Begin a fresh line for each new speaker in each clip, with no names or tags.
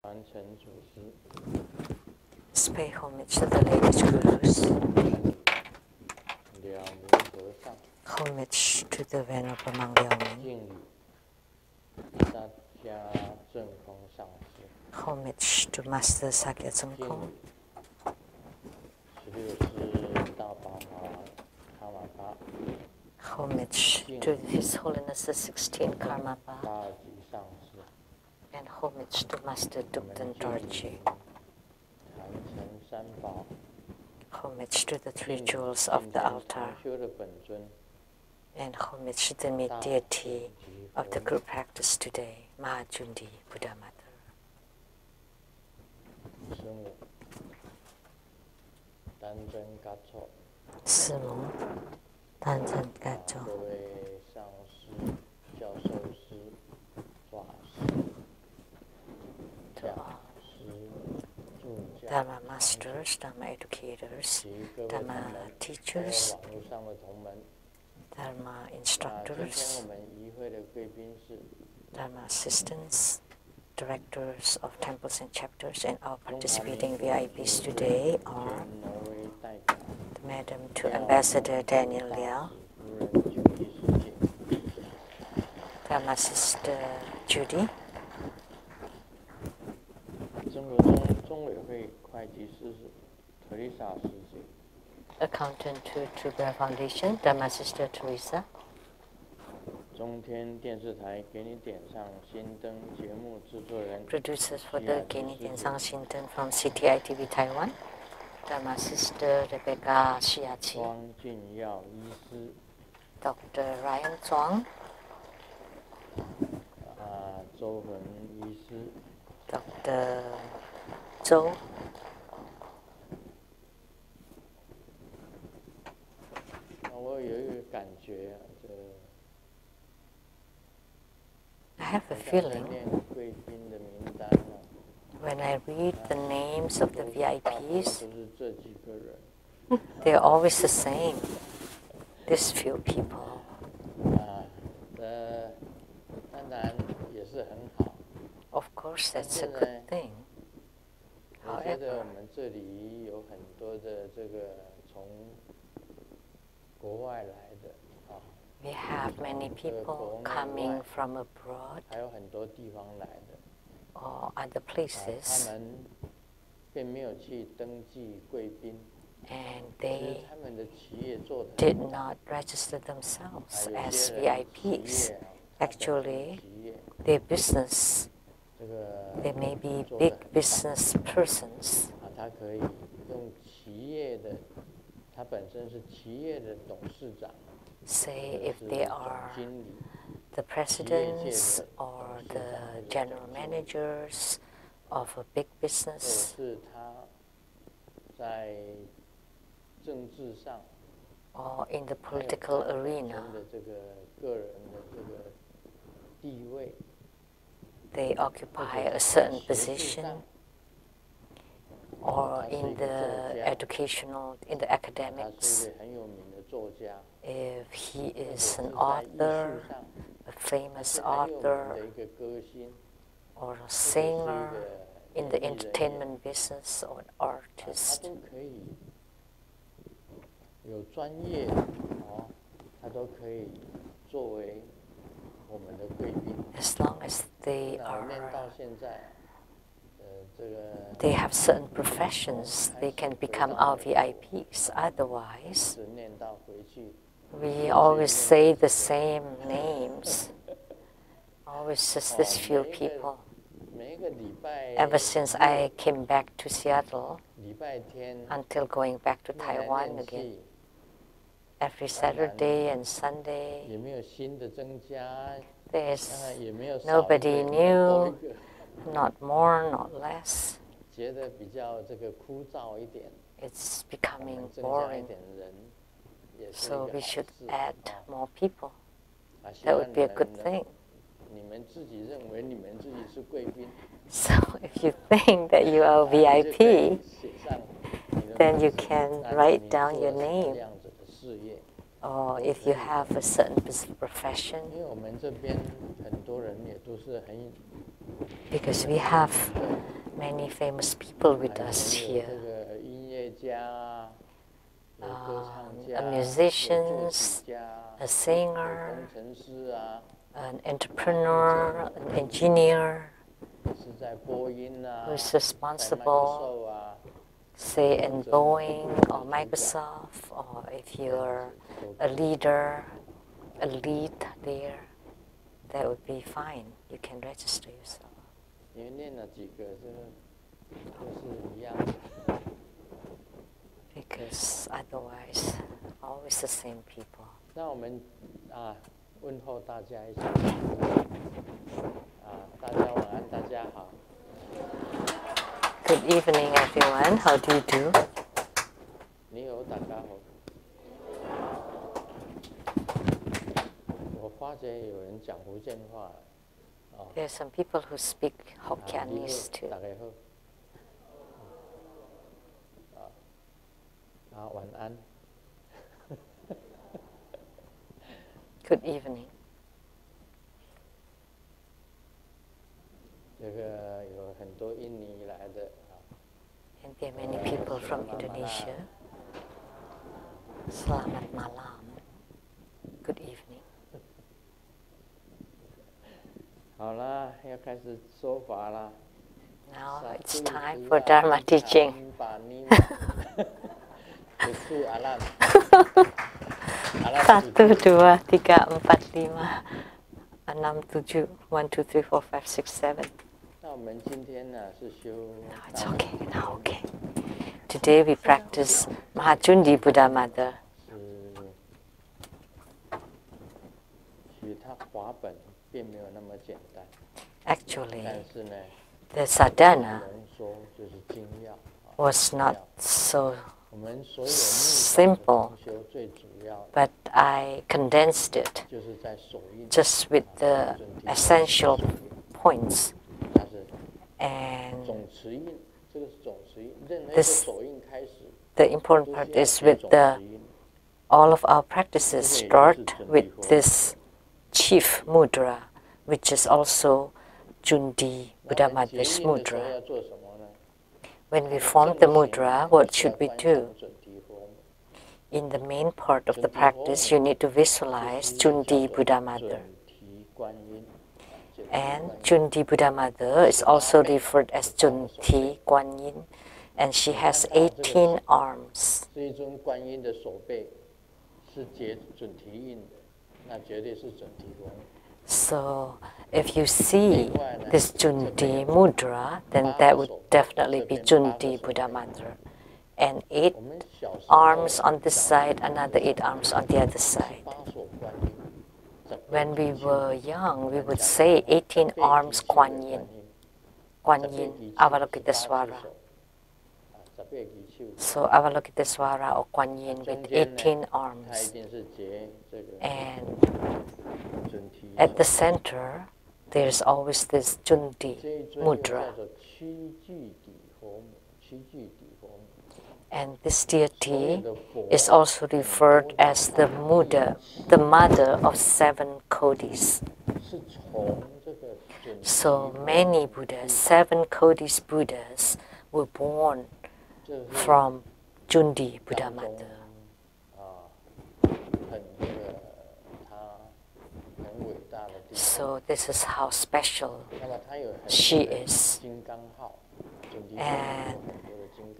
Pay homage to the latest gurus. Homage to the Venerable Monk Liao Ming. Homage to Master Sakya Tsongkhong. Homage to His Holiness the 16th Karmapa. And homage to Master Dukden Dorji. Homage to the three jewels of the altar. And homage to the mid deity of the group practice today, Mahajundi Buddha Mother. Simu, Danzhen Gacho. Dharma masters, Dharma educators, Dharma teachers, Dharma instructors, Dharma assistants, directors of temples and chapters, and our participating VIPs today are Madam to Ambassador Daniel Liao, Dharma Sister Judy, Accountant to True Bear Foundation, Dharma Sister Teresa, producers for the 给你点上心灯 from CTI TV Taiwan, Dharma Sister Rebecca Shiachi, Dr. Ryan Zhuang, Dr. Zhou, I have a feeling when I read the names of the VIPs, they're always the same, these few people. Of course, that's a good thing. However, we have many people coming from abroad or other places, and they did not register themselves as VIPs. Actually, their business, they may be big business persons. Say if they are the presidents or the general managers of a big business, or in the political arena, they occupy a certain position, or in the educational, in the academics, if he is an author, a famous author, or a singer in the entertainment business, or an artist, as long as they have certain professions, they can become our VIPs. Otherwise, we always say the same names, always just this few people. Ever since I came back to Seattle, until going back to Taiwan again, every Saturday and Sunday, there's nobody new, not more, not less. It's becoming boring. So we should add more people. That would be a good thing. So if you think that you are a VIP, then you can write down your name. Or if you have a certain profession, because we have many famous people with us here. Musicians, a singer, an entrepreneur, an engineer who is responsible, say in Boeing or Microsoft, or if you're a leader, a lead there, that would be fine. You can register yourself. Because otherwise, always the same people. Good evening, everyone. How do you do? There are some people who speak Hokkien too. Good evening. And there are many people from Indonesia. Selamat malam. Good evening. Now it's time for Dharma teaching. 1, 2, 3, 4, 5, 6, 7, 1, 2, 3, 4, 5, 6, 7. No, it's okay. Now okay. Today we practice Mahachundi Buddha Mother. Actually, the sadhana was not so simple, but I condensed it just with the essential points. And the important part is with all of our practices start with this chief mudra, which is also Jundi Buddha Mother's mudra. When we form the mudra, what should we do? In the main part of the practice, you need to visualize Jundi Buddha Mother. And Jundi Buddha Mother is also referred as Junti Guan Yin, and she has 18 arms. So, if you see this Jundi mudra, then that would definitely be Jundi Buddha Mother. And 8 arms on this side, another 8 arms on the other side. When we were young, we would say 18 arms Kuan Yin, Avalokitesvara. So Avalokitesvara or Kuan Yin with 18 arms. And at the center, there's always this Jundi mudra. And this deity is also referred as the mother of 7 Kodis. So many Buddhas, 7 Kodis Buddhas, were born from Jundi Buddha Mother. So this is how special she is. And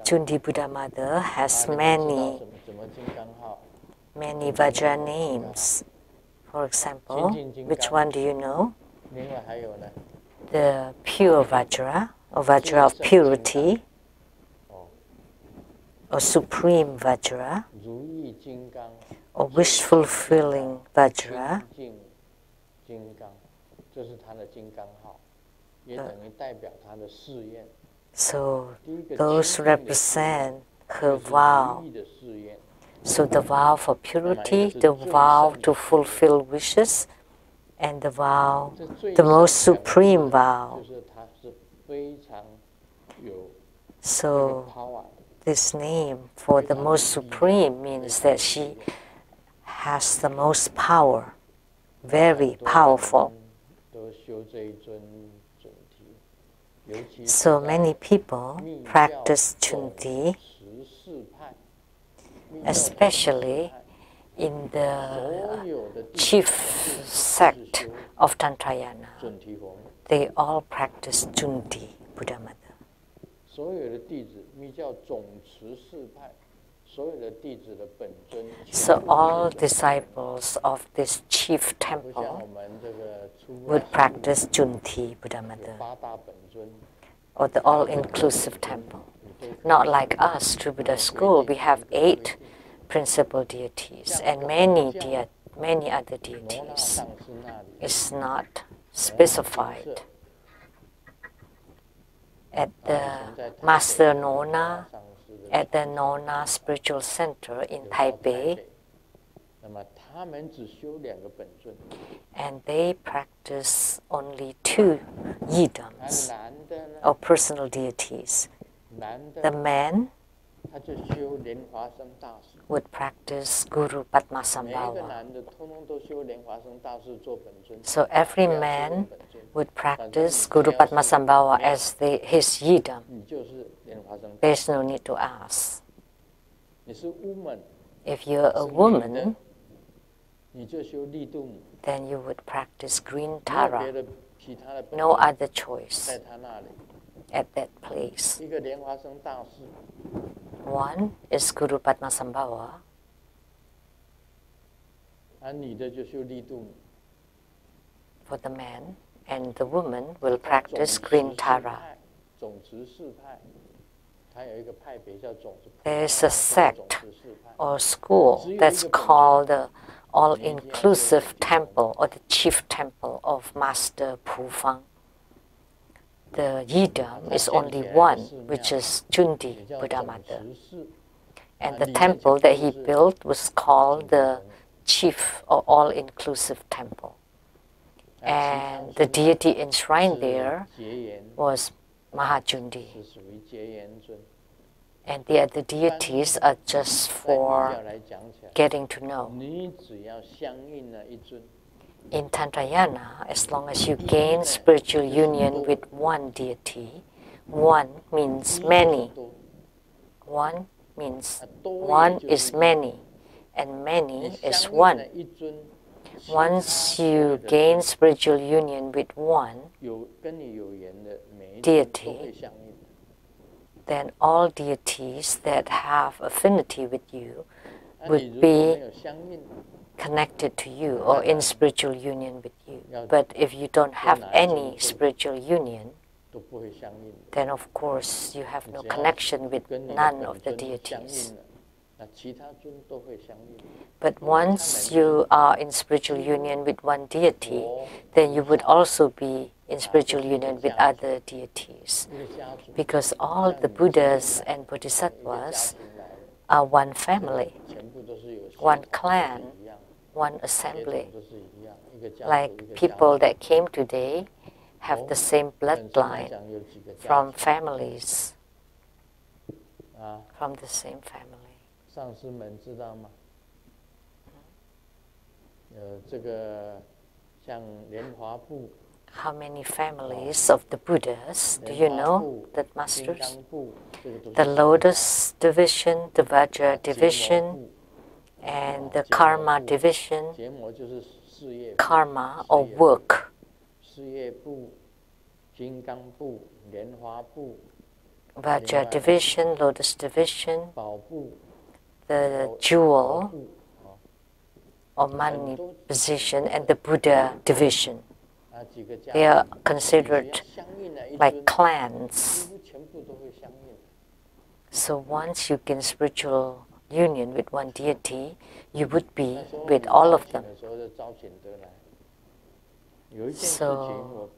Jundi Buddha Mother has many Vajra names. For example, which one do you know? The pure Vajra, or Vajra of purity, or supreme Vajra, or wish-fulfilling Vajra. So those represent her vow. So the vow for purity, the vow to fulfill wishes, and the vow, the most supreme vow. So this name for the most supreme means that she has the most power, very powerful. So many people practice Chunti, especially in the chief sect of Tantrayana. They all practice Chunti, Buddha Mother. So all disciples of this chief temple would practice Chunti, Buddha Mother, or the all-inclusive temple. Not like us, True Buddha School, we have 8 principal deities and many other deities. It's not specified. At the Master Nona, at the Nona Spiritual Center in Taipei, and they practice only 2 yidams, or personal deities. The man would practice Guru Padmasambhava. So every man would practice Guru Padmasambhava as his yidam. There's no need to ask. If you're a woman, then you would practice Green Tara. No other choice at that place. One is Guru Padmasambhava, for the man, and the woman will practice Green Tara. There's a sect or school that's called the All-Inclusive Temple, or the Chief Temple of Master Pufang. The yidam is only one, which is Chunti, Buddha Mother. And the temple that he built was called the Chief or All-Inclusive Temple. And the deity enshrined there was Mahachundi. And the other deities are just for getting to know. In Tantrayana, as long as you gain spiritual union with one deity, one means many. One means one is many, and many is one. Once you gain spiritual union with one deity, then all deities that have affinity with you would be connected to you or in spiritual union with you. But if you don't have any spiritual union, then of course you have no connection with none of the deities. But once you are in spiritual union with one deity, then you would also be in spiritual union with other deities. Because all the Buddhas and Bodhisattvas are one family, one clan, one assembly. Like people that came today have the same bloodline from families, from the same family. How many families of the Buddhas do you know, that masters? The Lotus division, the Vajra division, and the Karma division. Karma or work. Vajra division, Lotus division, the jewel or money position, and the Buddha division. They are considered like clans. So once you gain spiritual union with one deity, you would be with all of them. So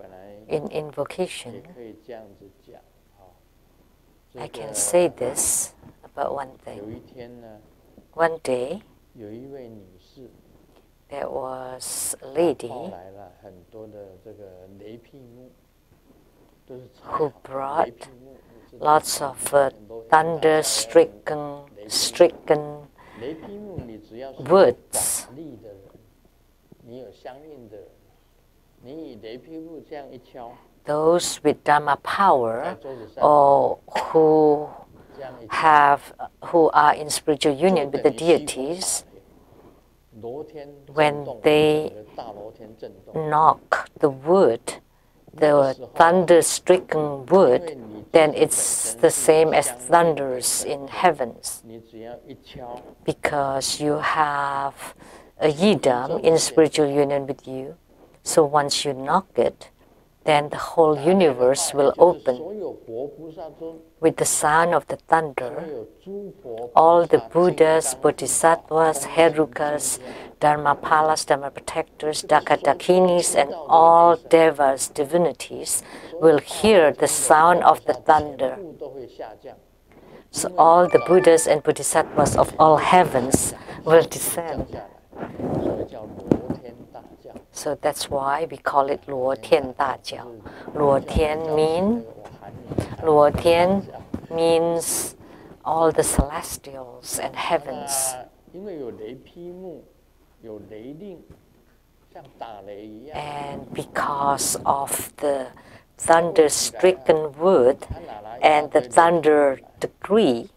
in invocation, I can say this about one thing. One day, there was a lady who brought lots of thunder-stricken woods. those with Dharma power or who are in spiritual union with the deities, when they knock the wood, the thunder-stricken wood, then it's the same as thunders in heavens, because you have a yidam in spiritual union with you. So once you knock it, then the whole universe will open with the sound of the thunder. All the Buddhas, Bodhisattvas, Herukas, Dharmapalas, Dharma protectors, Dakadakinis, and all devas, divinities, will hear the sound of the thunder. So all the Buddhas and Bodhisattvas of all heavens will descend. So that's why we call it Luo Tian Da Jiao. Luo Tian means all the celestials and heavens. And because of the thunder-stricken wood and the thunder decree,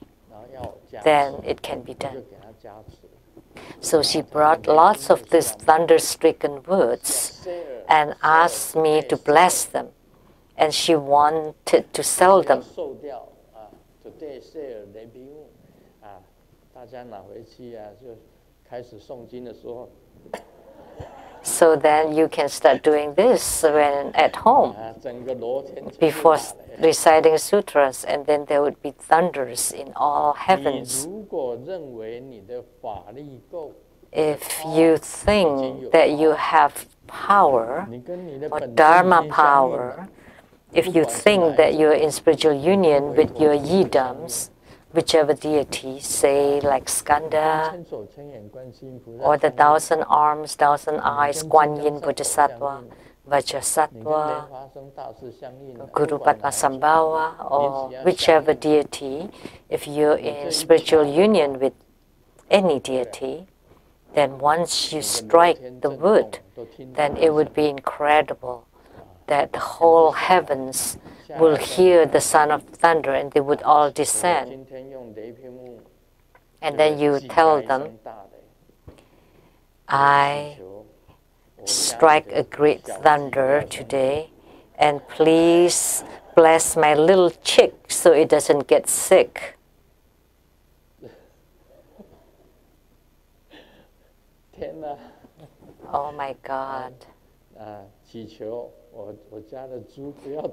then it can be done. So she brought lots of these thunder-stricken woods and asked me to bless them. And she wanted to sell them. So then you can start doing this when at home, before reciting sutras, and then there would be thunders in all heavens. If you think that you have power, or Dharma power, if you think that you're in spiritual union with your yidams, whichever deity, say like Skanda, or the 1,000 arms, 1,000 eyes, Guan Yin Bodhisattva, Vajrasattva, Guru Padmasambhava, or whichever deity, if you're in spiritual union with any deity, then once you strike the wood, then it would be incredible that the whole heavens will hear the sound of thunder and they would all descend. And then you tell them, I strike a great thunder today, and please bless my little chick so it doesn't get sick. Oh my God.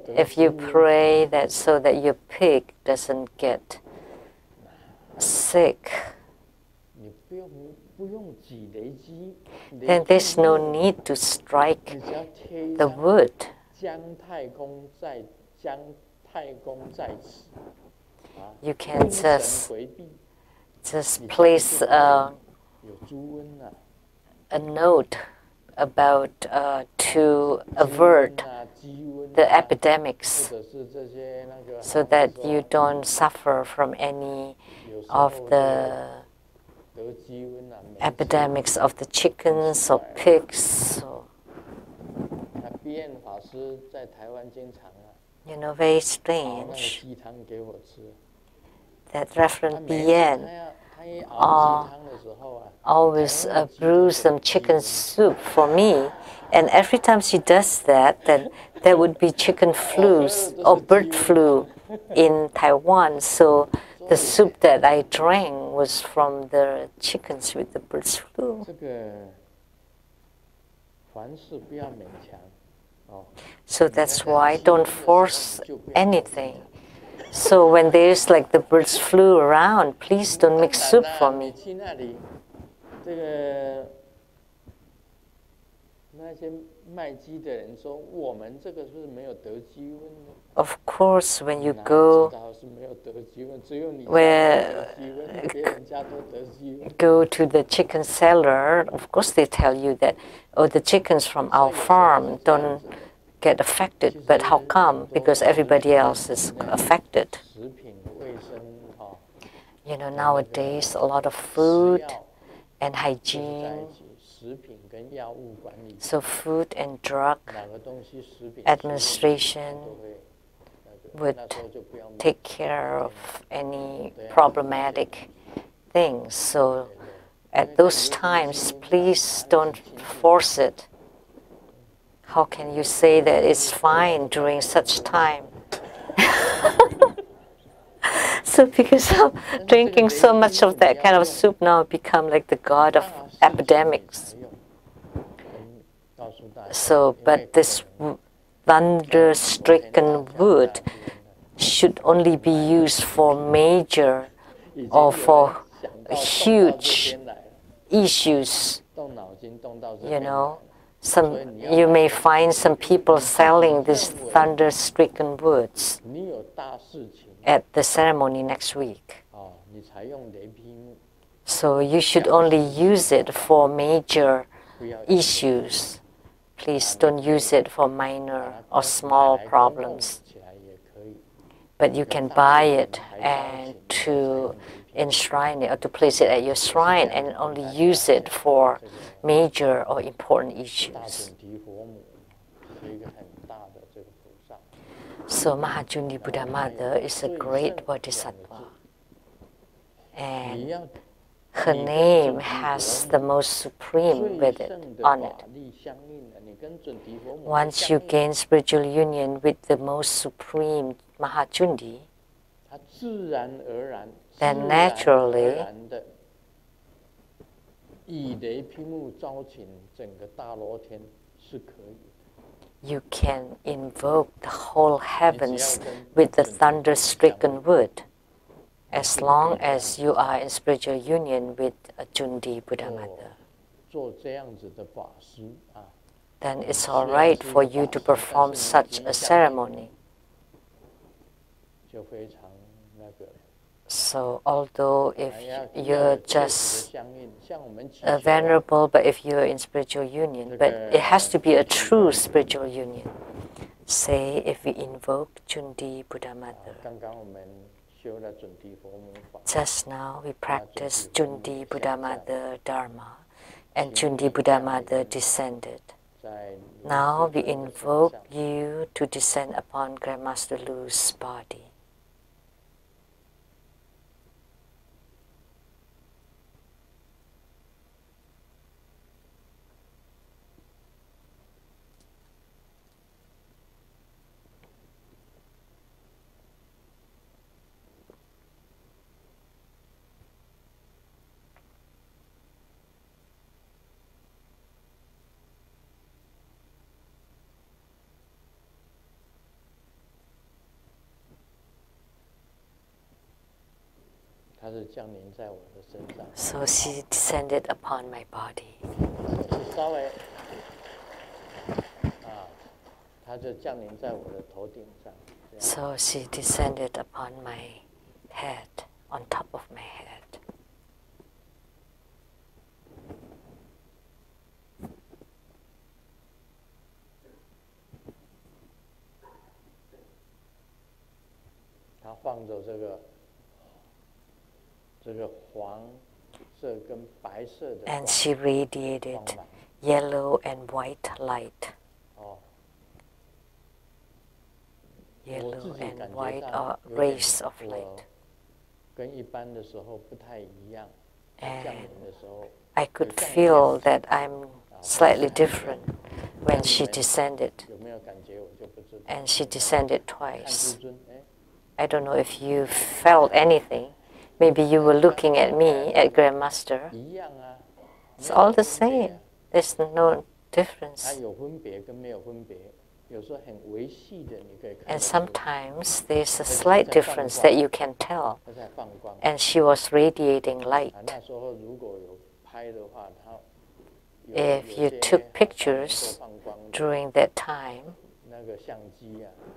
If you pray that so that your pig doesn't get sick, then there's no need to strike the wood. You can just place a note about to avert the epidemics, so that you don't suffer from any of the epidemics of the chickens or pigs. You know, very strange that Reverend Bien always brew some chicken soup for me, and every time she does that, then there would be chicken flus or bird flu in Taiwan. So the soup that I drank was from the chickens with the bird flu. So that's why don't force anything. So when there's like the birds flew around, please don't make soup for me. Of course, when you go to the chicken seller, of course they tell you that, oh, the chickens from our farm don't get affected. But how come? Because everybody else is affected. You know, nowadays a lot of food and hygiene So food and drug administration would take care of any problematic things. So at those times, please don't force it. How can you say that it's fine during such time? So because of drinking so much of that kind of soup now become like the god of epidemics. So, but this thunder-stricken wood should only be used for major or for huge issues. You know, you may find some people selling these thunder-stricken woods at the ceremony next week. So you should only use it for major issues. Please don't use it for minor or small problems. But you can buy it and to enshrine it or to place it at your shrine and only use it for major or important issues. So Mahajundi Buddha Mother is a great bodhisattva, and her name has the most supreme with it on it. Once you gain spiritual union with the most supreme Mahajundi, then naturally you can invoke the whole heavens with the thunder-stricken wood, as long as you are in spiritual union with a Jundi Buddha Mother. Then it's all right for you to perform such a ceremony. So although if you're just venerable, but if you're in spiritual union, but it has to be a true spiritual union. Say if we invoke Jundi Buddha Mother. Just now we practiced Jundi Buddha Mother Dharma, and Jundi Buddha Mother descended. Now we invoke you to descend upon Grandmaster Lu's body. So she descended upon my body. So she descended upon my head, on top of my head. And she radiated yellow and white light. Yellow and white are rays of light. And I could feel that I'm slightly different when she descended. And she descended twice. I don't know if you felt anything. Maybe you were looking at me, at Grandmaster. It's all the same. There's no difference. And sometimes there's a slight difference that you can tell. And she was radiating light. If you took pictures during that time,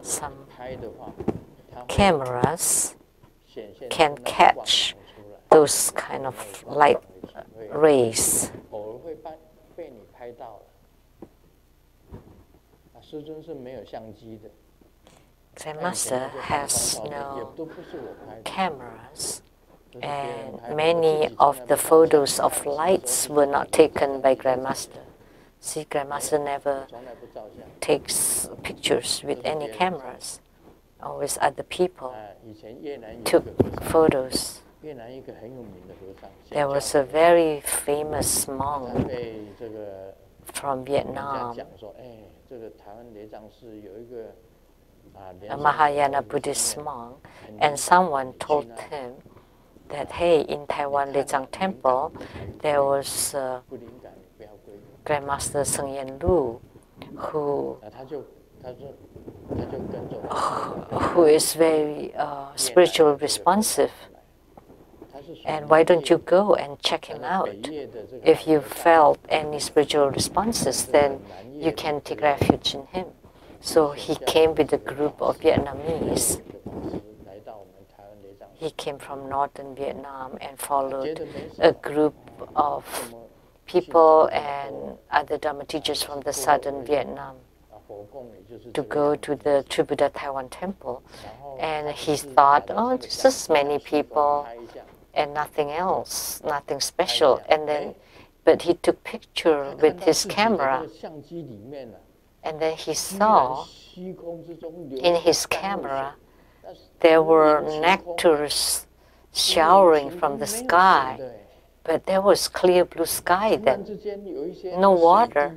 some cameras can catch those kind of light rays. Grandmaster has no cameras, And many of the photos of lights were not taken by Grandmaster. See, Grandmaster never takes pictures with any cameras. Always other people took photos. There was a very famous monk from Vietnam, a Mahayana Buddhist monk, and someone told him that, hey, in Taiwan Lechang Temple, there was Grandmaster Seng Yen Lu, who is very spiritual responsive. And why don't you go and check him out? If you felt any spiritual responses, then you can take refuge in him. So he came with a group of Vietnamese. He came from northern Vietnam and followed a group of people and other Dharma teachers from the southern Vietnam to go to the True Buddha Taiwan Temple. And he thought, oh, it's just many people and nothing else, nothing special. And then, but he took picture with his camera, and then he saw in his camera there were nectars showering from the sky, but there was clear blue sky then, no water.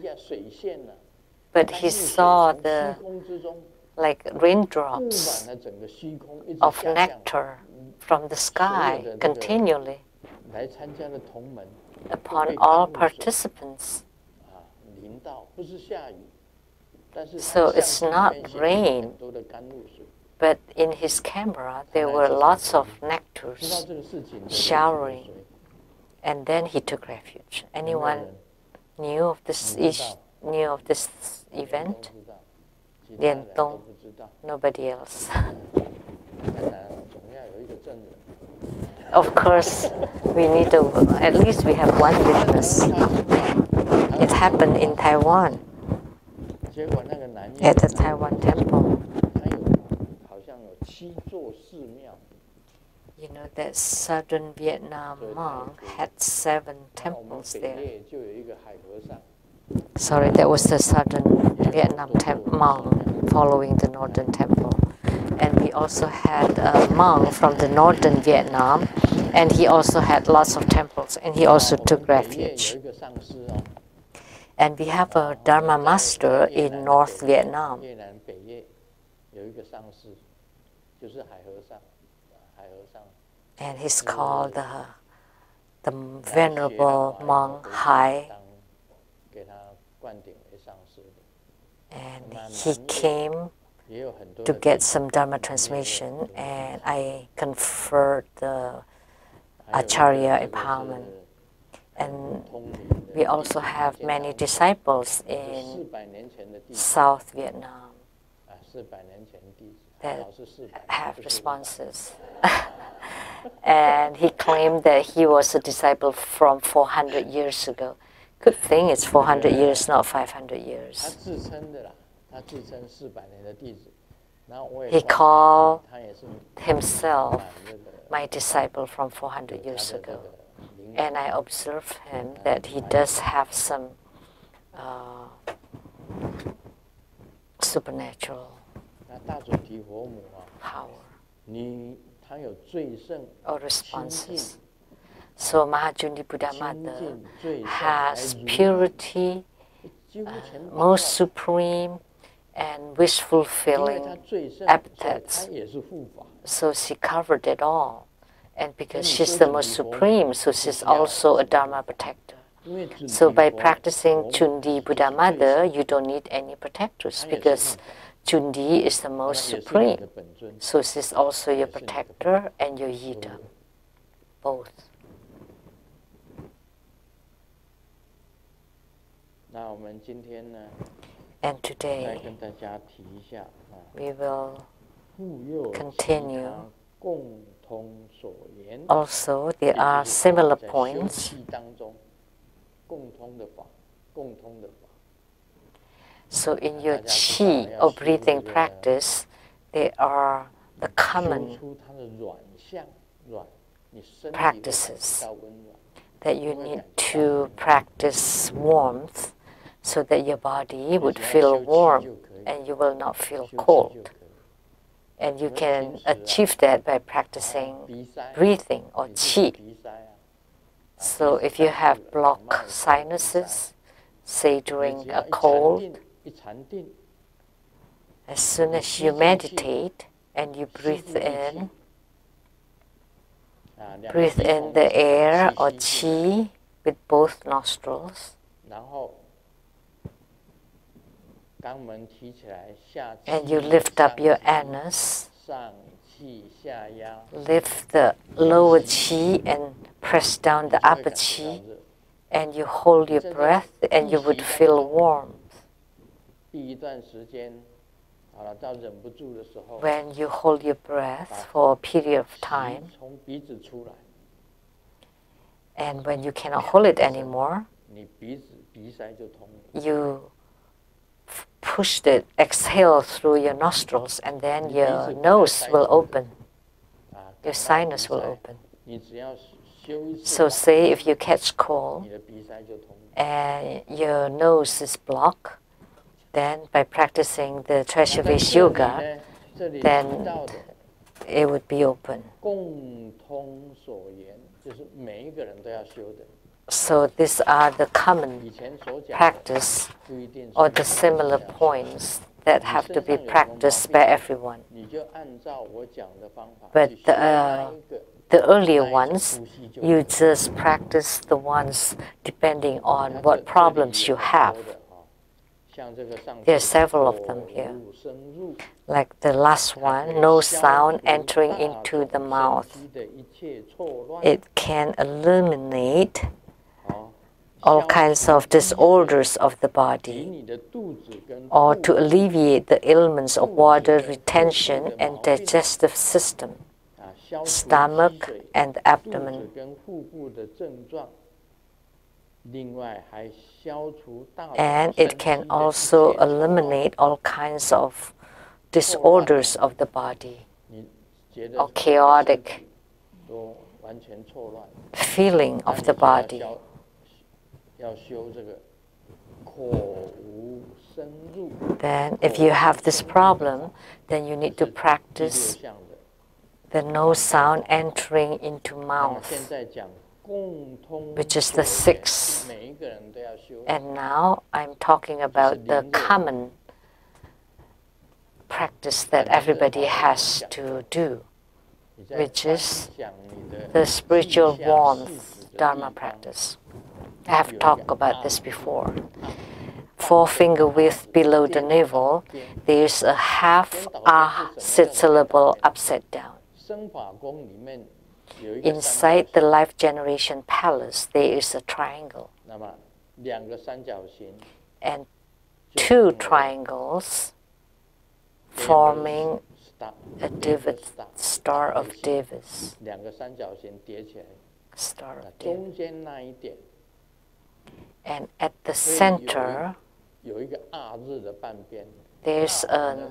But he saw the like raindrops of nectar from the sky continually upon all participants. So it's not rain, but in his camera there were lots of nectars showering, and then he took refuge. Anyone knew of this event? Lien Tong? Nobody else. Of course, we need at least we have one witness. It happened in Taiwan, at the Taiwan temple. You know that southern Vietnam monk had 7 temples there. Sorry, that was the southern Vietnam monk following the northern temple. And we also had a monk from the northern Vietnam, and he also had lots of temples, and he also took refuge. And we have a Dharma master in North Vietnam. And he's called the Venerable Monk Hai. And he came to get some Dharma transmission, and I conferred the Acharya empowerment. And we also have many disciples in South Vietnam that have responses. And he claimed that he was a disciple from 400 years ago. Good thing it's 400 years, not 500 years. He called himself my disciple from 400 years ago. And I observed him that he does have some supernatural power or responses. So Mahajundi Buddha Mother has purity, most supreme and wish-fulfilling appetites. So she covered it all. And because she's the most supreme, so she's also a Dharma protector. So by practicing Chundi Buddha Mother, you don't need any protectors, because Chundi is the most supreme. So she's also your protector and your Yida, both. And today, we will continue. Also, there are similar points. So in your qi or breathing practice, there are the common practices, that you need to practice warmth so that your body would feel warm and you will not feel cold. And you can achieve that by practicing breathing or qi. So if you have blocked sinuses, say during a cold, as soon as you meditate and you breathe in the air or qi with both nostrils, and you lift up your anus, lift the lower qi and press down the upper qi, and you hold your breath and you would feel warmth. When you hold your breath for a period of time, and when you cannot hold it anymore, you push the exhale through your nostrils, and then your nose will open, your sinus will open. So say if you catch cold and your nose is blocked, then by practicing the treasure vase yoga, then it would be open. So these are the common practice or the similar points that have to be practiced by everyone. But the earlier ones, you just practice the ones depending on what problems you have. There are several of them here. Like the last one, no sound entering into the mouth. It can eliminate all kinds of disorders of the body, or to alleviate the ailments of water retention and digestive system, stomach and abdomen. And it can also eliminate all kinds of disorders of the body, or chaotic feeling of the body. Then if you have this problem, then you need to practice the no sound entering into mouth, which is the sixth. And now I'm talking about the common practice that everybody has to do, which is the spiritual warmth Dharma practice. I have talked about this before. Forefinger width below the navel, there is a half ah sit syllable upside down. Inside the life generation palace, there is a triangle. And two triangles forming a divot, star of Devas. Star of Devas. And at the center, there's a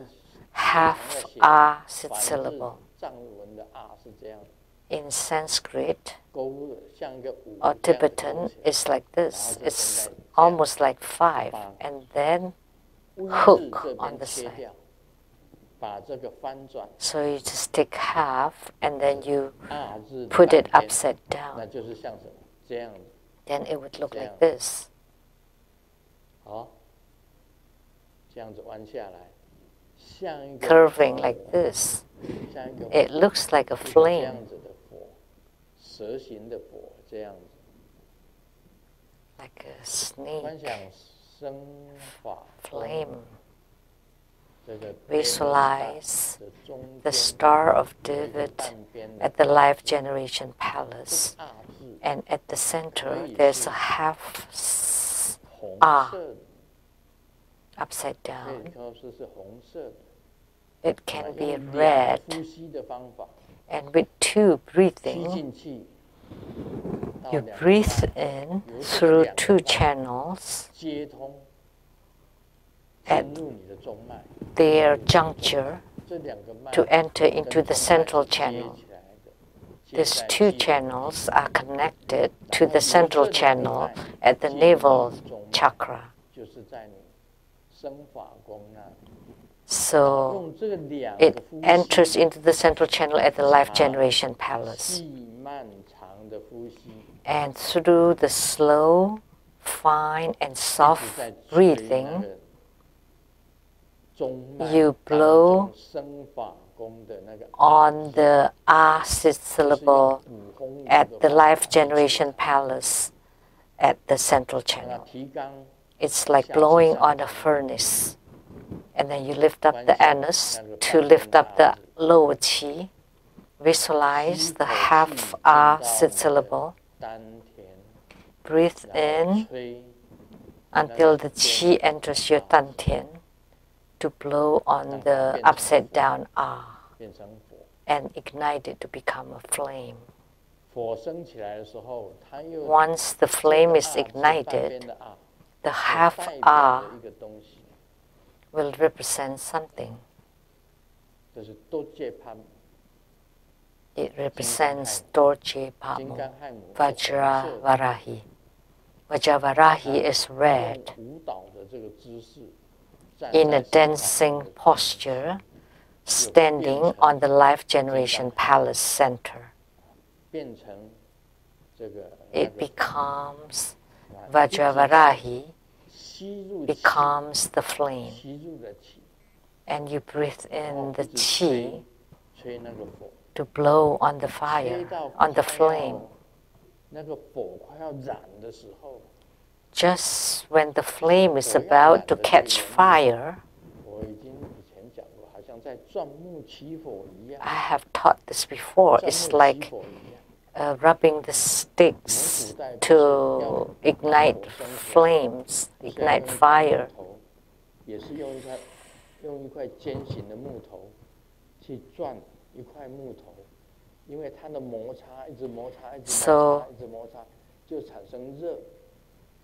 half ah sit syllable. In Sanskrit or Tibetan, it's like this. It's almost like 5, and then hook on the side. So you just take half, and then you put it upside down. Then it would look like this. Curving like this. It looks like a flame. Like a snake. Flame. Visualize the Star of David at the Life Generation Palace. And at the center, there's a half ah upside down. It can be red. And with two breathing, you breathe in through two channels at their juncture to enter into the central channel. These two channels are connected to the central channel at the navel chakra. So it enters into the central channel at the life generation palace. And through the slow, fine, and soft breathing, you blow on the ah syllable at the life generation palace at the central channel. It's like blowing on a furnace. And then you lift up the anus to lift up the lower qi. Visualize the half ah syllable. Breathe in until the qi enters your dantian to blow on the upside down ah and ignite it to become a flame. Once the flame is ignited, the half ah will represent something. It represents Dorje Pamo, Vajra Varahi. Vajra Varahi is red in a dancing posture, standing on the life generation palace center. It becomes Vajra Varahi, becomes the flame, and you breathe in the qi to blow on the fire, on the flame. Just when the flame is about to catch fire, I have taught this before, it's like rubbing the sticks to ignite flames, ignite fire. So,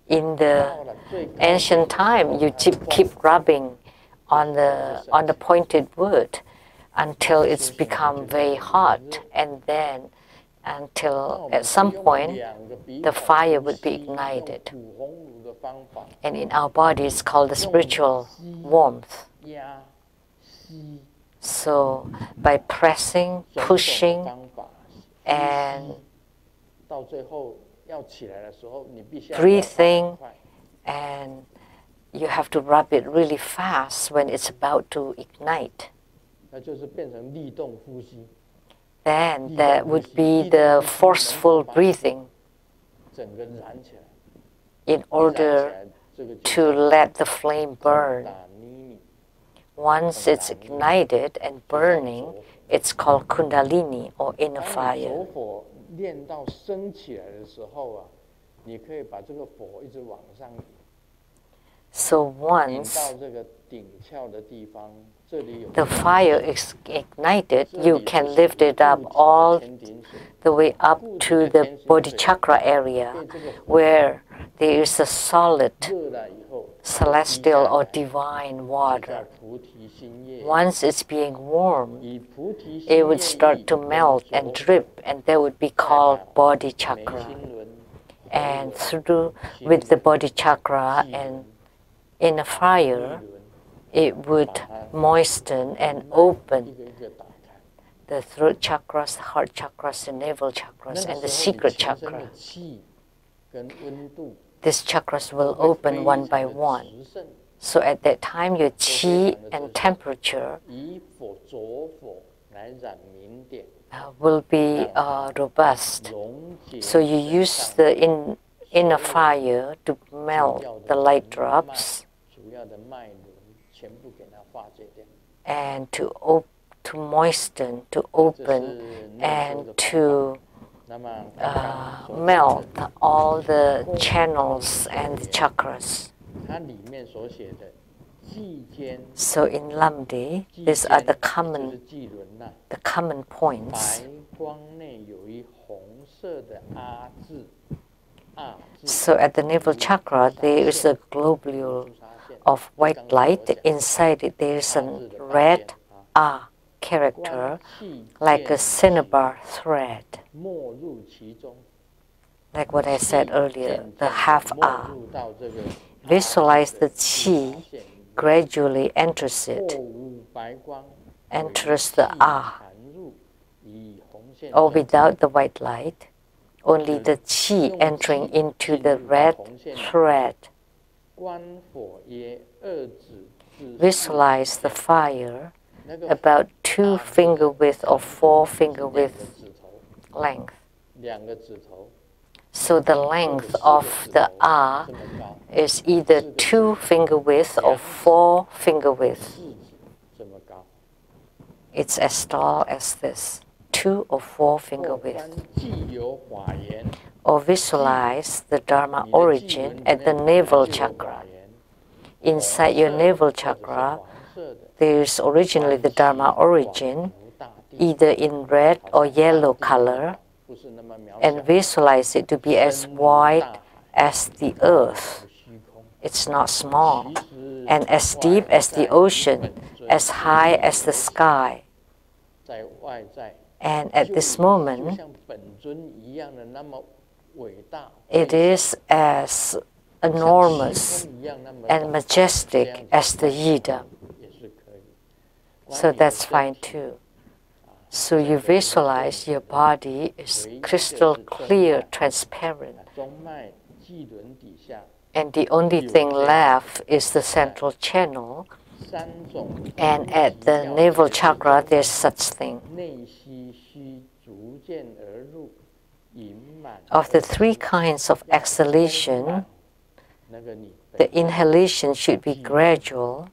in the ancient time, you keep rubbing on the pointed wood until it's become very hot, and then until at some point the fire would be ignited. And in our body, it's called the spiritual warmth. So by pressing, pushing, and breathing, and you have to rub it really fast when it's about to ignite. Then that would be the forceful breathing in order to let the flame burn. Once it's ignited and burning, it's called Kundalini, or inner fire. So once the fire is ignited, you can lift it up all the way up to the body chakra area, where there is a solid celestial or divine water. Once it's being warm, it would start to melt and drip, and that would be called body chakra. And through with the body chakra and in a fire, it would moisten and open the throat chakras, the heart chakras, the navel chakras, and the secret chakra. These chakras will open one by one. So at that time, your qi and temperature will be robust. So you use the inner fire to melt the light drops and to moisten, to open, and to melt all the channels and the chakras. So in Lamdre, these are the common points. So at the navel chakra, there is a globule of white light. Inside it, there is a red character like a cinnabar thread. Like what I said earlier, the half R. Visualize the qi gradually enters it, enters the R, or without the white light, only the qi entering into the red thread. Visualize the fire about 2 finger width or 4 finger width length. So the length of the R is either 2 finger width or 4 finger width. It's as tall as this, 2 or 4 finger width. Or visualize the Dharma origin at the navel chakra. Inside your navel chakra, there's originally the Dharma origin, either in red or yellow color, and visualize it to be as wide as the earth. It's not small, and as deep as the ocean, as high as the sky. And at this moment, it is as enormous and majestic as the Yidam. So that's fine too. So you visualize your body is crystal clear, transparent. And the only thing left is the central channel. And at the navel chakra, there's such thing. Of the 3 kinds of exhalation, the inhalation should be gradual,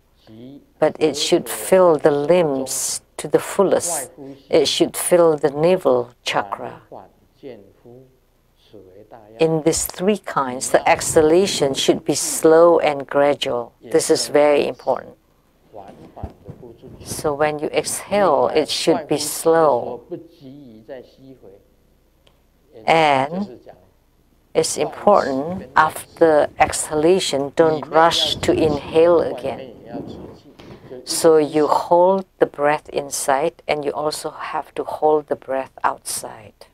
but it should fill the limbs to the fullest. It should fill the navel chakra. In these 3 kinds, the exhalation should be slow and gradual. This is very important. So when you exhale, it should be slow. And it's important, after exhalation, don't rush to inhale again. So you hold the breath inside, and you also have to hold the breath outside.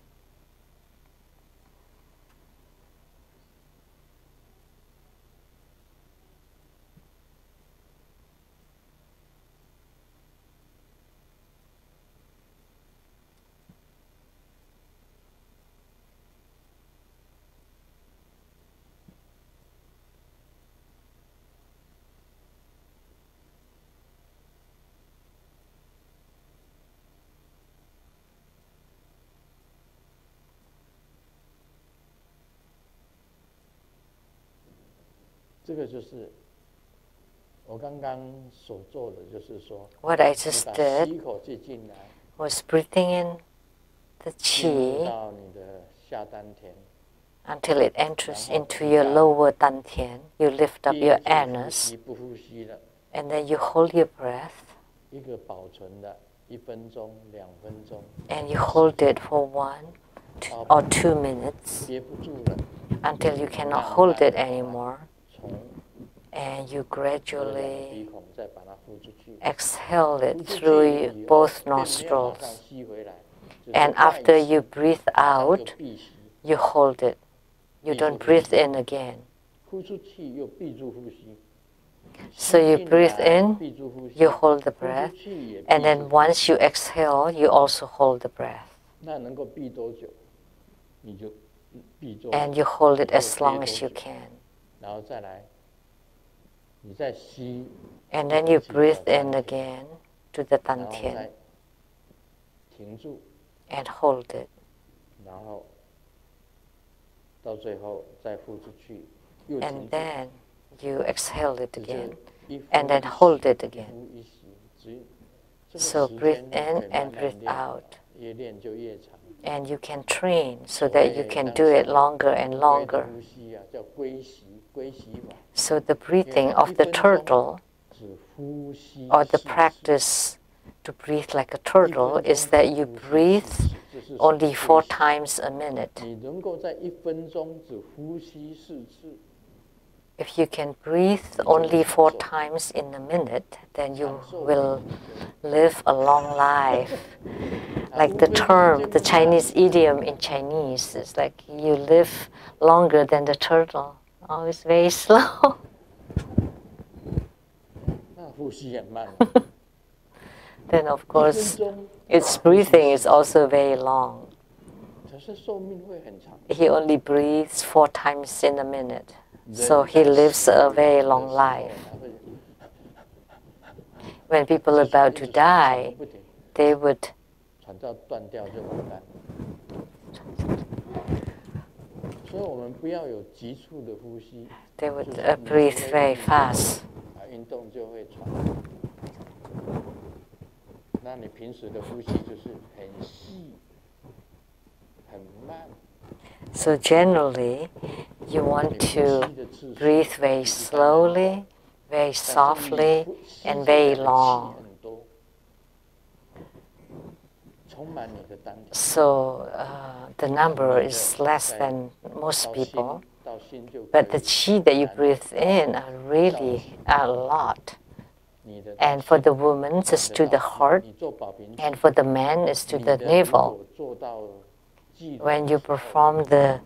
What I just did was breathing in the qi until it enters into your lower dantian. You lift up your anus, and then you hold your breath, and you hold it for 1 or 2 minutes until you cannot hold it anymore. And you gradually exhale it through both nostrils. And after you breathe out, you hold it. You don't breathe in again. So you breathe in, you hold the breath, and then once you exhale, you also hold the breath. And you hold it as long as you can. And then you breathe in again to the dantian and hold it. And then you exhale it again and then hold it again. So breathe in and breathe out. And you can train so that you can do it longer and longer. So the breathing of the turtle, or the practice to breathe like a turtle, is that you breathe only 4 times a minute. If you can breathe only 4 times in a minute, then you will live a long life. Like the term, the Chinese idiom in Chinese is like you live longer than the turtle. Always very slow. Then of course, its breathing is also very long. He only breathes 4 times in a minute. So he lives a very long life. When people are about to die, they would breathe very fast. So generally, you want to breathe very slowly, very softly, and very long. So the number is less than most people, but the qi that you breathe in are really a lot. And for the woman, it's to the heart, and for the man, it's to the navel. When you perform the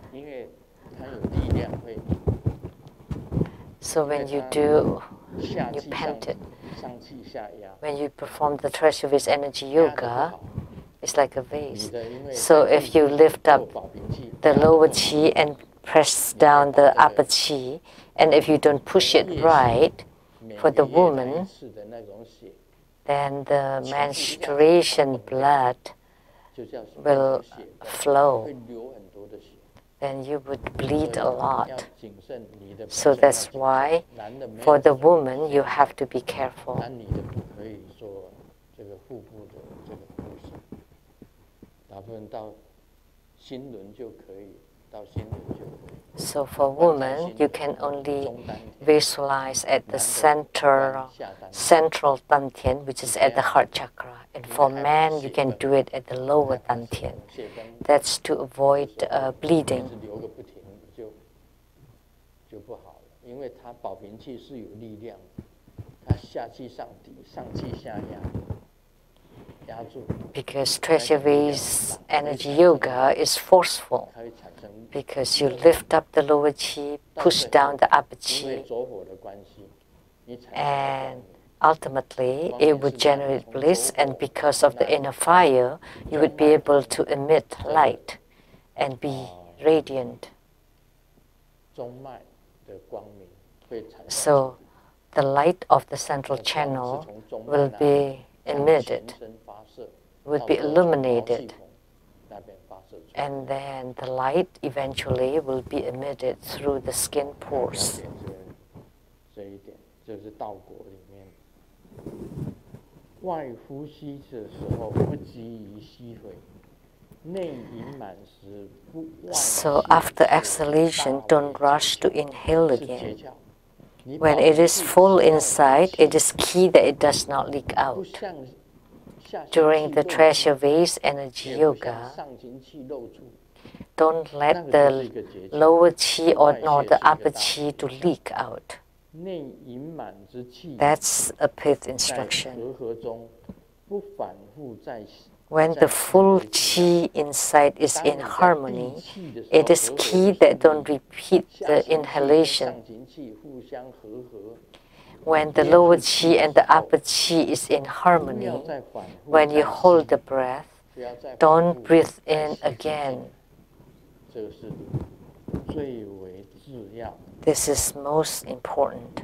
when you do, you pant it. When you perform the treasure-based energy yoga, it's like a vase. So if you lift up the lower qi and press down the upper qi, and if you don't push it right, for the woman, then the menstruation blood will flow. Then you would bleed a lot. So that's why for the woman you have to be careful. So for women, you can only visualize at the central dantian, which is at the heart chakra. And for men, you can do it at the lower dantian. That's to avoid bleeding. Because treasure-based energy yoga is forceful, because you lift up the lower qi, push down the upper qi, and ultimately it would generate bliss, and because of the inner fire, you would be able to emit light and be radiant. So the light of the central channel will be emitted, would be illuminated, and then the light eventually will be emitted through the skin pores. So after exhalation, don't rush to inhale again. When it is full inside, it is key that it does not leak out. During the treasure-based energy yoga, don't let the lower qi or nor the upper qi to leak out. That's a pith instruction. When the full qi inside is in harmony, it is key that don't repeat the inhalation. When the lower qi and the upper qi is in harmony, when you hold the breath, don't breathe in again. This is most important.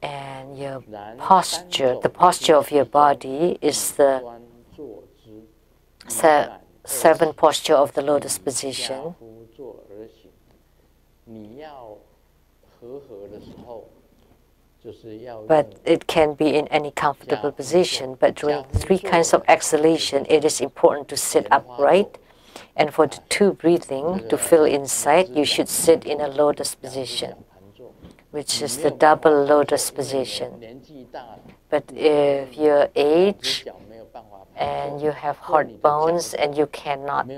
And your posture, the posture of your body is the 7 posture of the lotus position. But it can be in any comfortable position. But during 3 kinds of exhalation, it is important to sit upright And for the two breathing to fill inside, you should sit in a lotus position, which is the double lotus position. But if you're aged and you have hard bones and you cannot,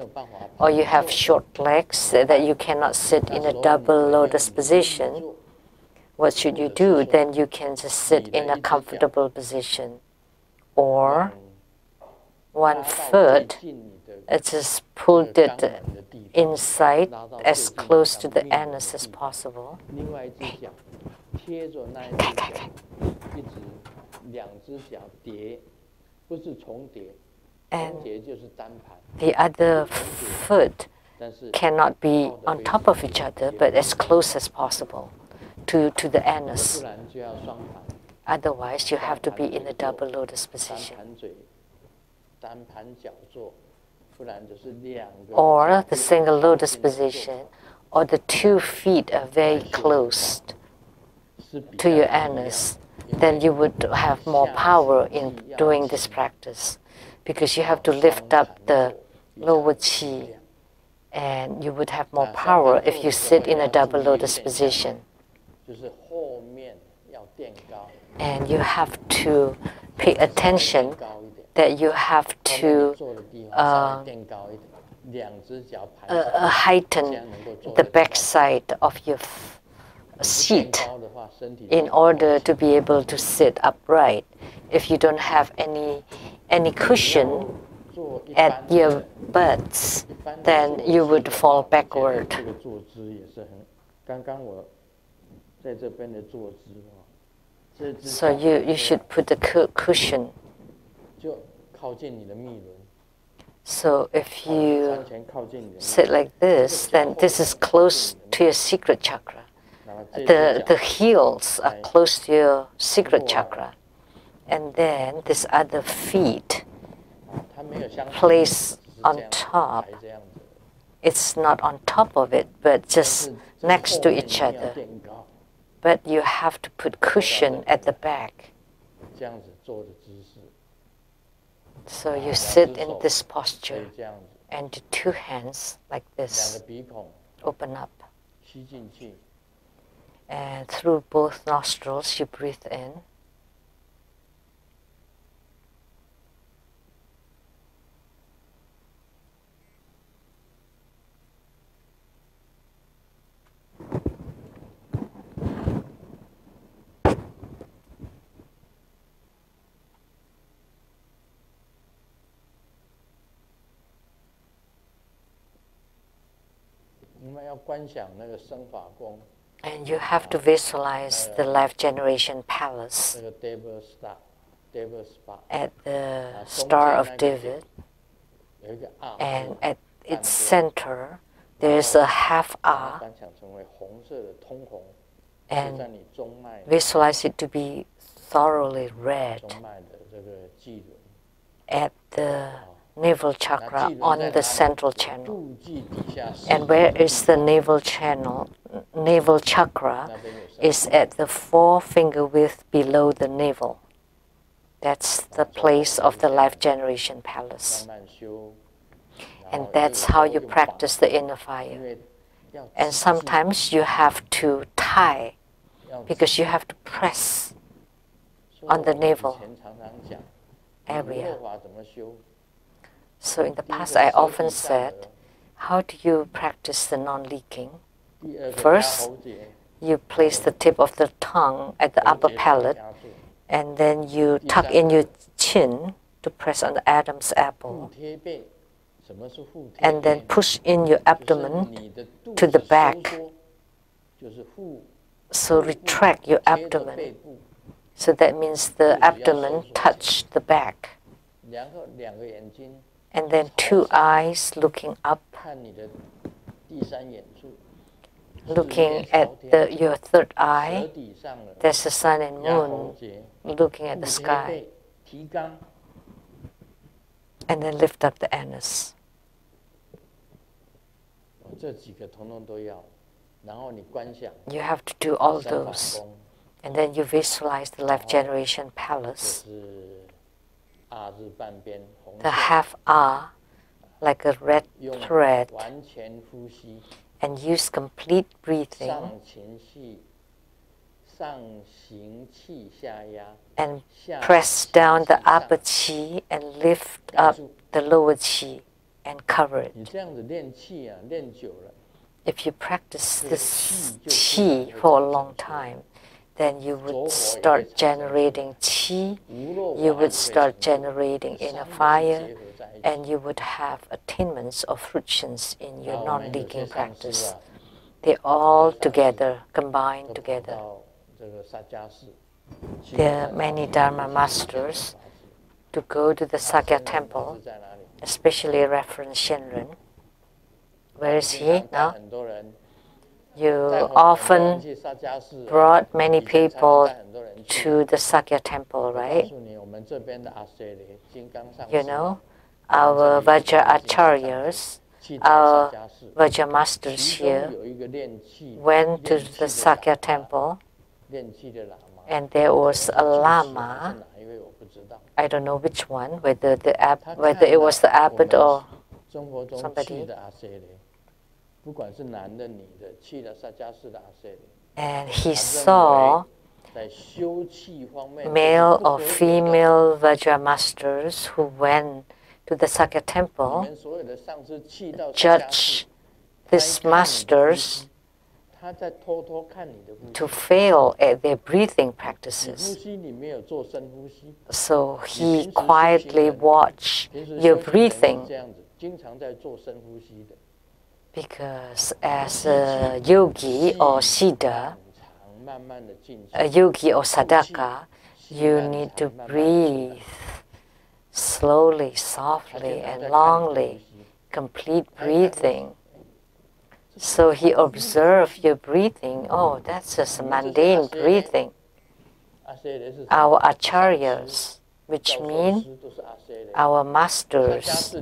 or you have short legs that you cannot sit in a double lotus position, what should you do? Then you can just sit in a comfortable position. Or one foot, just pull it inside as close to the anus as possible. And the other foot cannot be on top of each other, but as close as possible to the anus. Otherwise, you have to be in a double lotus position. Or the single lotus position, or the 2 feet are very close to your anus, then you would have more power in doing this practice, because you have to lift up the lower chi, and you would have more power if you sit in a double lotus position. And you have to pay attention that you have to heighten the backside of your seat in order to be able to sit upright. If you don't have any cushion at your butts, then you would fall backward. So you should put a cushion. So if you sit like this, then this is close to your secret chakra. The heels are close to your secret chakra. And then this other feet placed on top. It's not on top of it, but just next to each other. But you have to put cushion at the back. So you sit in this posture, and the 2 hands like this open up. And through both nostrils, you breathe in. And you have to visualize the life generation palace at the Star of David, and at its center there is a half A, and visualize it to be thoroughly red at the navel chakra on the central channel. And where is the navel channel? Navel chakra is at the 4-finger width below the navel. That's the place of the life generation palace. And that's how you practice the inner fire. And sometimes you have to tie, because you have to press on the navel area. So in the past, I often said, how do you practice the non-leaking? First, you place the tip of the tongue at the upper palate, and then you tuck in your chin to press on the Adam's apple, and then push in your abdomen to the back. So retract your abdomen. So that means the abdomen touched the back. And then 2 eyes looking up, looking at your 3rd eye. There's the sun and moon looking at the sky. And then lift up the anus. You have to do all those. And then you visualize the life generation palace. The half A like a red thread, and use complete breathing and press down the upper qi and lift up the lower qi and cover it. If you practice this qi for a long time, then you would start generating qi, you would start generating inner fire, and you would have attainments or fruitions in your non-leaking practice. They all together, combined together. There are many Dharma masters to go to the Sakya temple, especially Reverend Shenren. Where is he now? You often brought many people to the Sakya temple, right? You know, our Vajra Acharyas, our Vajra masters here, went to the Sakya temple, and there was a Lama. I don't know which one, whether it was the abbot or somebody. And he saw male or female Vajra masters who went to the Sakya temple, judge these masters to fail at their breathing practices. So he quietly watched your breathing, because as a yogi or siddha, a yogi or sadhaka, you need to breathe slowly, softly, and longly, complete breathing. So he observed your breathing. Oh, that's just mundane breathing. Our acharyas, which mean our masters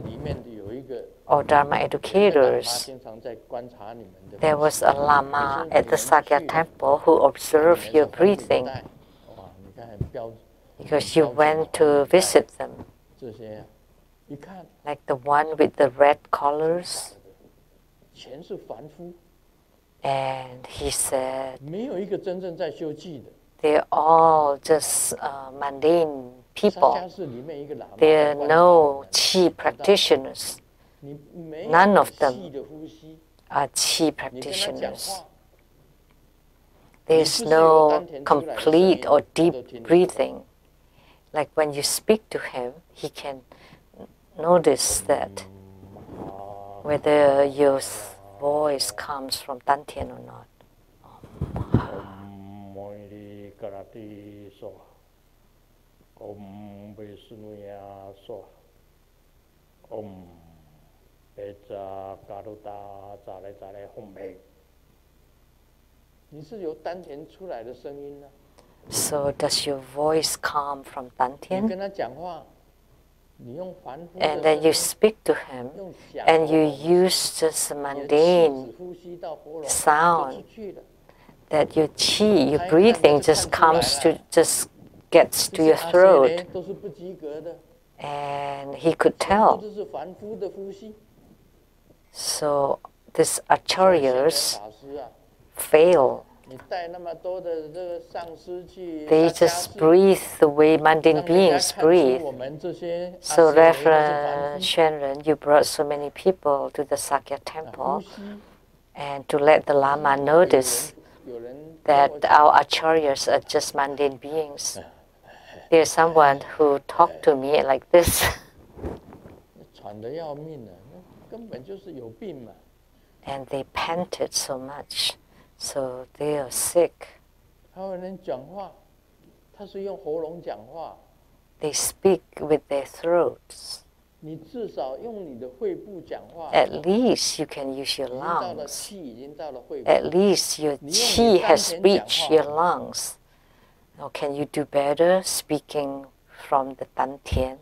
or Dharma educators, there was a Lama at the Sakya temple who observed your breathing because you went to visit them. Like the one with the red collars. And he said, they're all just mundane people. There are no qi practitioners. None of them are qi practitioners. There's no complete or deep breathing. Like when you speak to him, he can notice that whether your voice comes from Dantian or not. So does your voice come from Dantian? And then you speak to him, and you use just a mundane sound that your qi, your breathing just gets to your throat. And he could tell. So these acharyas fail. They just breathe the way mundane beings breathe. So Reverend Shenren, you brought so many people to the Sakya temple, and to let the Lama notice that our acharyas are just mundane beings. There's someone who talked to me like this. And they panted so much. So they are sick. They speak with their throats. At least you can use your lungs. At least your qi has reached your lungs. Or can you do better speaking from the Dantian?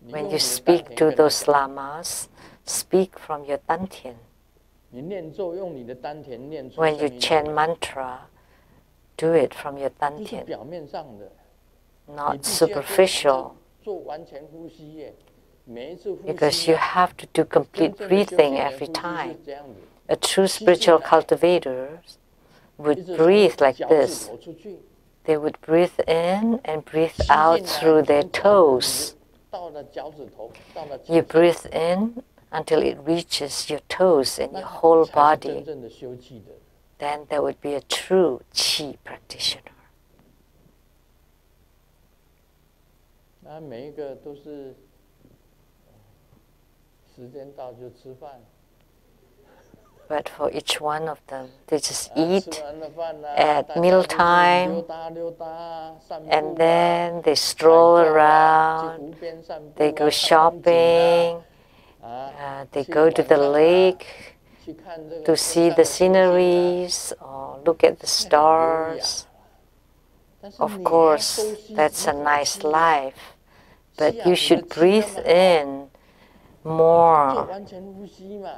When you speak to those lamas, speak from your Dantian. When you chant mantra, do it from your Dantian. Not superficial. because you have to do complete breathing every time. A true spiritual cultivator would breathe like this. They would breathe in and breathe out through their toes. You breathe in until it reaches your toes and your whole body. Then there would be a true Qi practitioner. But for each one of them, they just eat at mealtime, and then they stroll around, they go shopping, they go to the lake to see the sceneries or look at the stars. Of course, that's a nice life, but you should breathe in more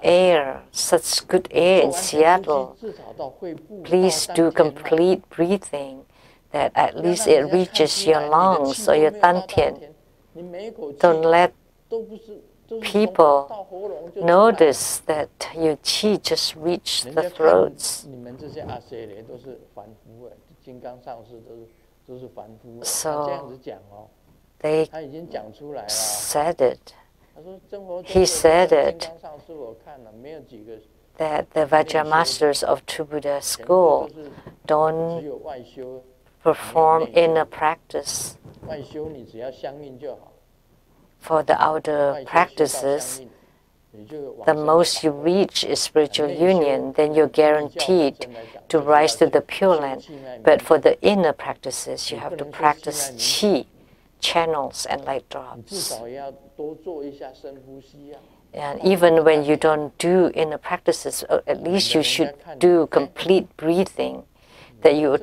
air, such good air in Seattle. Please do complete breathing, that at least it reaches your lungs or your dantian. Don't let people notice that your qi just reached the throats. So they said it. He said it, that the Vajra masters of True Buddha school don't perform inner practice. For the outer practices, the most you reach is spiritual union, then you're guaranteed to rise to the Pure Land. But for the inner practices, you have to practice qi, channels and light drops. And even when you don't do inner practices, at least you should do complete breathing, that you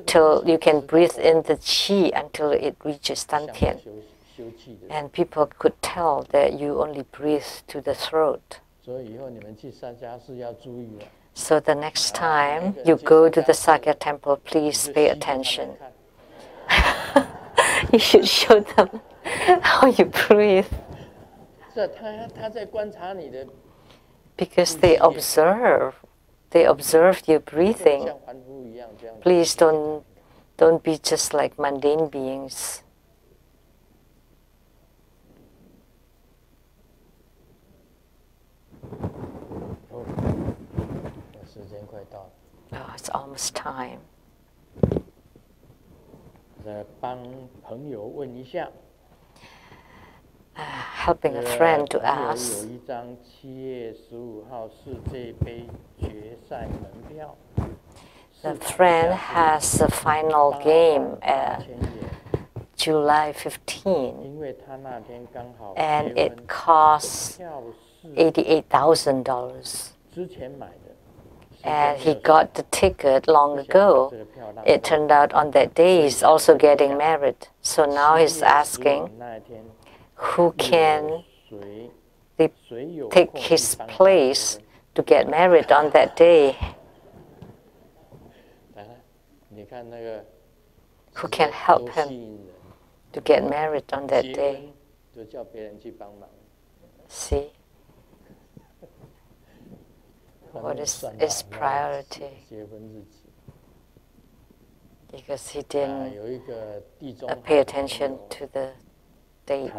can breathe in the qi until it reaches dantian. And people could tell that you only breathe to the throat. So the next time you go to the Sakya temple, please pay attention. You should show them how you breathe. Because they observe your breathing. Please don't be just like mundane beings. Oh, it's almost time. Helping a friend to ask. The friend has a final game at July 15, and it costs $88,000. And he got the ticket long ago. It turned out on that day he's also getting married. So now he's asking who can take his place to get married on that day. Who can help him to get married on that day? See? What is his priority? Because he didn't pay attention to the date.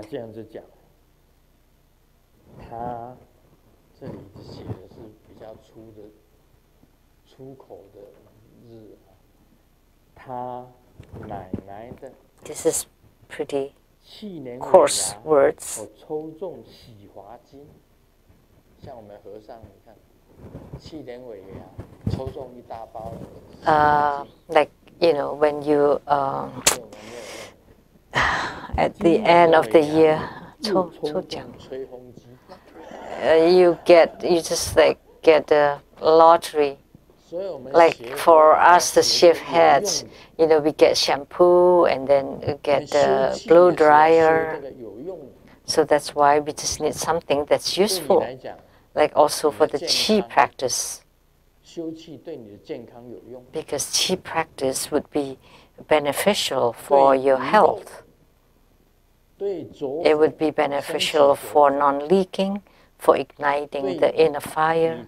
This is pretty coarse words. Like, you know, when you at the end of the year, you just like get a lottery. Like for us, the shift heads, you know, we get shampoo and then we get the blow dryer. So that's why we just need something that's useful. Like also for the qi practice. Because qi practice would be beneficial for your health. It would be beneficial for non-leaking, for igniting the inner fire,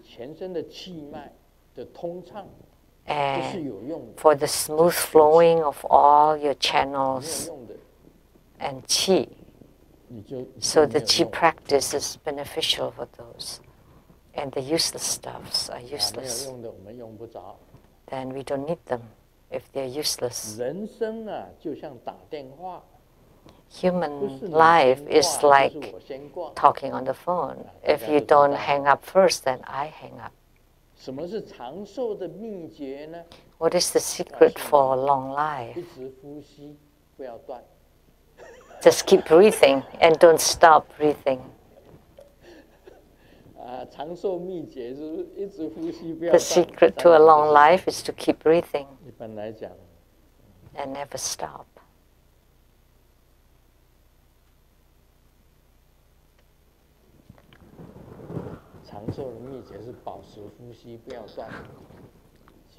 and for the smooth flowing of all your channels and qi. So the qi practice is beneficial for those. And the useless stuffs are useless. Then we don't need them if they're useless. Human life is like talking on the phone. If you don't hang up first, then I hang up. What is the secret for a long life? Just keep breathing and don't stop breathing. The secret to a long life is to keep breathing and never stop.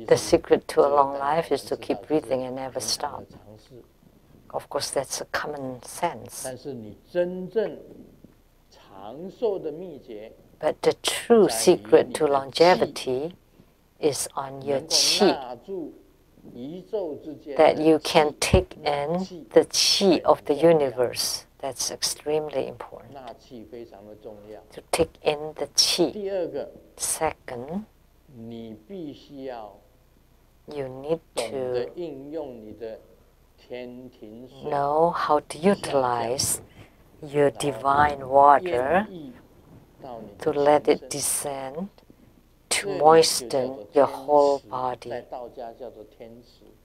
The secret to a long life is to keep breathing and never stop. Of course, that's a common sense. But the true secret to longevity is on your qi, that you can take in the qi of the universe. That's extremely important, to take in the qi. Second, you need to know how to utilize your divine water to let it descend to moisten your whole body.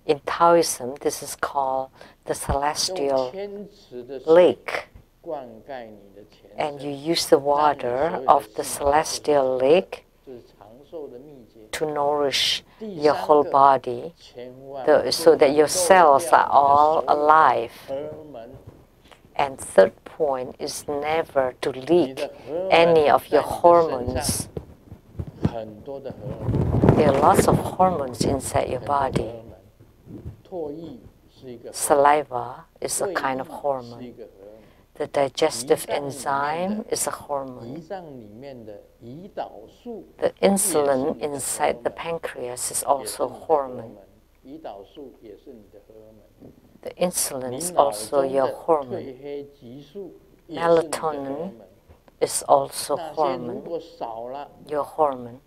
In Taoism, this is called the celestial lake. And you use the water of the celestial lake to nourish your whole body so that your cells are all alive. And third point is never to leak any of your hormones. There are lots of hormones inside your body. Saliva is a kind of hormone. The digestive enzyme is a hormone. The insulin inside the pancreas is also a hormone. The insulin is also your hormone. Melatonin is also hormone, your hormone.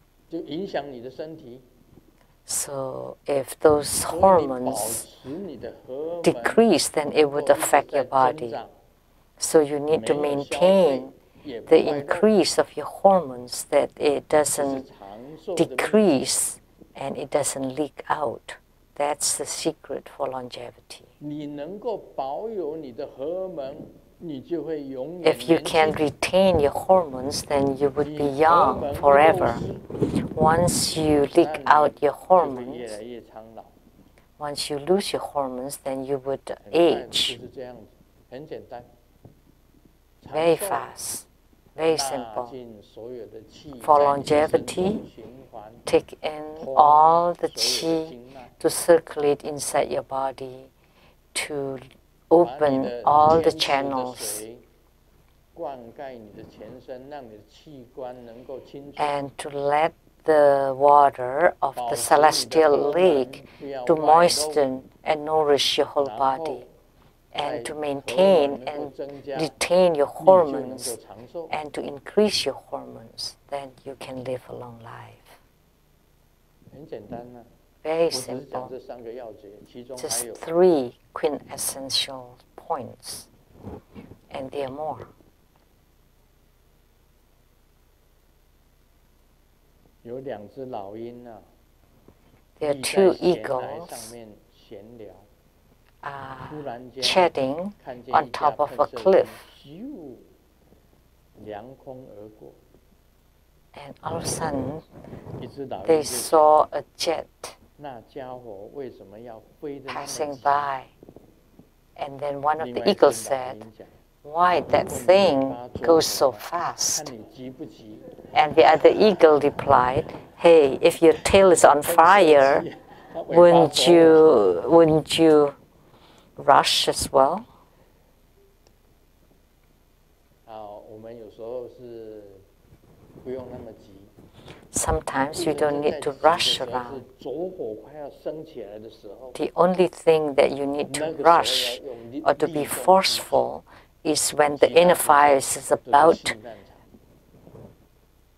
So if those hormones decrease, then it would affect your body. So you need to maintain the increase of your hormones, that it doesn't decrease and it doesn't leak out. That's the secret for longevity. If you can retain your hormones, then you would be young forever. Once you leak out your hormones, once you lose your hormones, then you would age. Very fast, very simple. For longevity, take in all the qi to circulate inside your body, to open all the channels, and to let the water of the celestial lake to moisten and nourish your whole body, and to maintain and retain your hormones and to increase your hormones. Then you can live a long life. Very simple. Just 3 quintessential points, and there are more. There are 2 eagles chatting on top of a cliff. And all of a sudden, they saw a jet passing by. And then one of the eagles said, "Why that thing goes so fast?" And the other eagle replied, "Hey, if your tail is on fire, wouldn't you rush as well?" Sometimes you don't need to rush around. The only thing that you need to rush or to be forceful is when the inner fire is about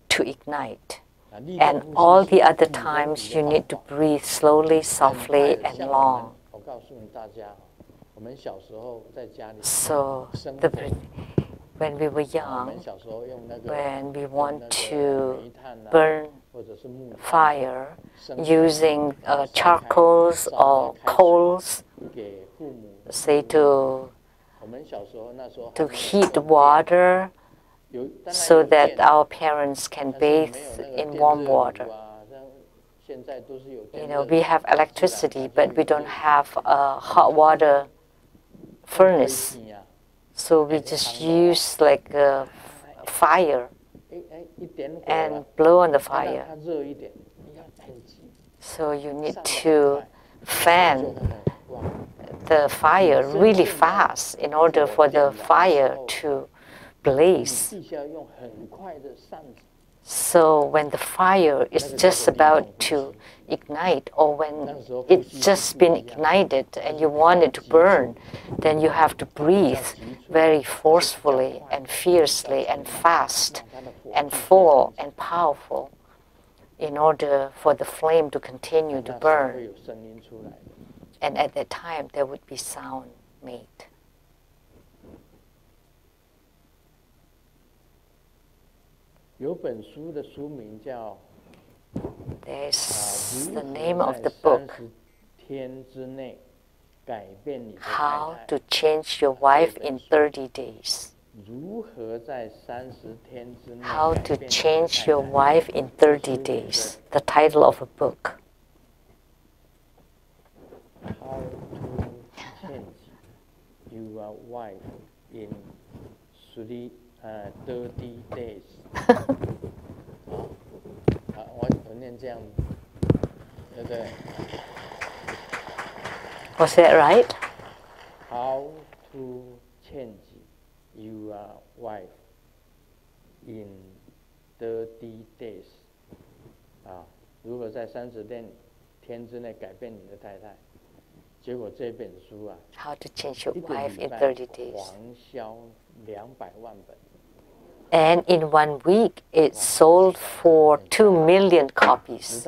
to ignite. And all the other times you need to breathe slowly, softly, and long. So when we were young, when we want to burn fire using charcoals or coals, say to heat water so that our parents can bathe in warm water. You know, we have electricity, but we don't have a hot water furnace. So we just use like a fire and blow on the fire. So you need to fan the fire really fast in order for the fire to blaze. So when the fire is just about to ignite, or when it's just been ignited and you want it to burn, then you have to breathe very forcefully and fiercely and fast and full and powerful in order for the flame to continue to burn. And at that time, there would be sound made. There's the name of the book, How to Change Your Wife in 30 Days. How to Change Your Wife in 30 Days, the title of a book.
How to change your wife in 30 days. 我念这样，对不对？
Was that right?
How to change your wife in 30 days. 如何在30天之内改变你的太太？结果这本书啊
How to Change Your Wife in 30 Days.
狂销200万本。
And in 1 week, it sold for 2 million copies.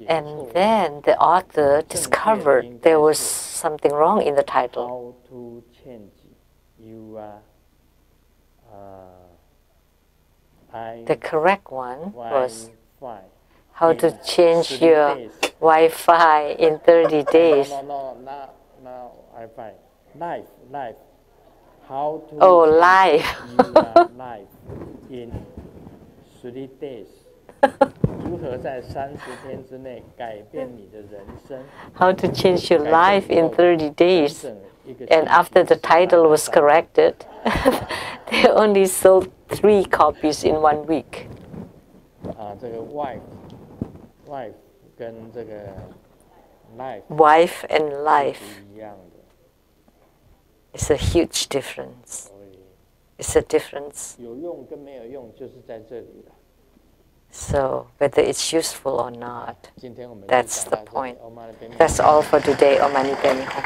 And then the author discovered there was something wrong in the title.
How to change your
The correct one was How to Change Your Wi-Fi in 30 Days.
No, not Wi-Fi. Life. How to
life.
your life in 30 days. 如何在30天之内改变你的人生
How to Change Your Life in 30 Days. And after the title was corrected, they only sold 3 copies in 1 week.
这个 wife 跟这个
Wife and life.
一样的。
It's a huge difference. It's a difference.
有用跟没有用就是在这里了。
So whether it's useful or not, that's the point. That's all for today. Om Mani Padme Hum.